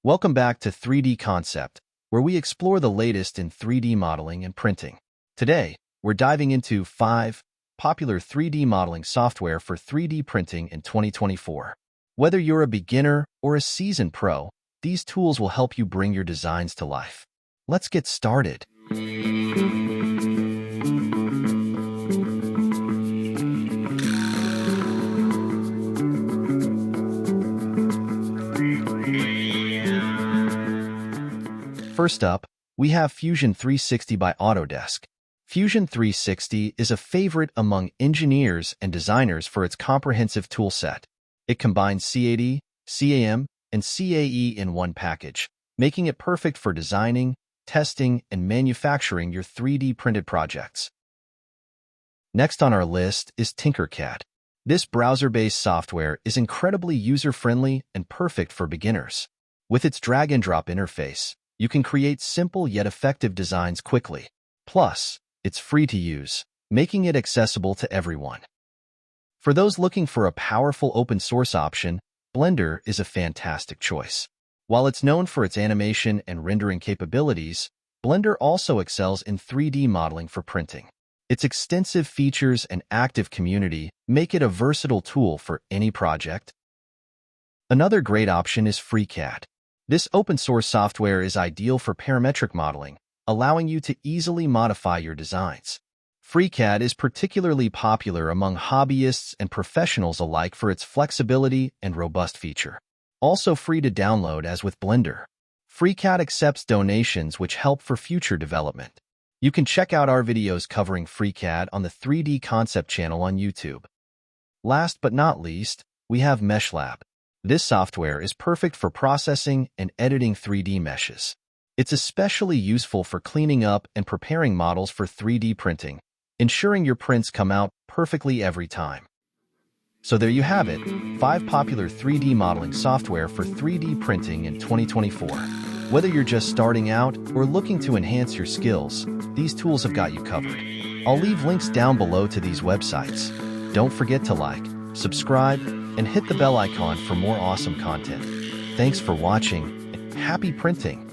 Welcome back to 3D Concept, where we explore the latest in 3D modeling and printing. Today, we're diving into 5 popular 3D modeling software for 3D printing in 2024. Whether you're a beginner or a seasoned pro, these tools will help you bring your designs to life. Let's get started. First up, we have Fusion 360 by Autodesk. Fusion 360 is a favorite among engineers and designers for its comprehensive toolset. It combines CAD, CAM, and CAE in one package, making it perfect for designing, testing, and manufacturing your 3D printed projects. Next on our list is Tinkercad. This browser-based software is incredibly user-friendly and perfect for beginners. With its drag-and-drop interface, you can create simple yet effective designs quickly. Plus, it's free to use, making it accessible to everyone. For those looking for a powerful open-source option, Blender is a fantastic choice. While it's known for its animation and rendering capabilities, Blender also excels in 3D modeling for printing. Its extensive features and active community make it a versatile tool for any project. Another great option is FreeCAD. This open-source software is ideal for parametric modeling, allowing you to easily modify your designs. FreeCAD is particularly popular among hobbyists and professionals alike for its flexibility and robust feature. Also free to download as with Blender. FreeCAD accepts donations which help for future development. You can check out our videos covering FreeCAD on the 3D Concept channel on YouTube. Last but not least, we have MeshLab. This software is perfect for processing and editing 3D meshes. It's especially useful for cleaning up and preparing models for 3D printing, ensuring your prints come out perfectly every time. So there you have it, 5 popular 3D modeling software for 3D printing in 2024. Whether you're just starting out or looking to enhance your skills, these tools have got you covered. I'll leave links down below to these websites. Don't forget to like, subscribe, and hit the bell icon for more awesome content. Thanks for watching, and happy printing!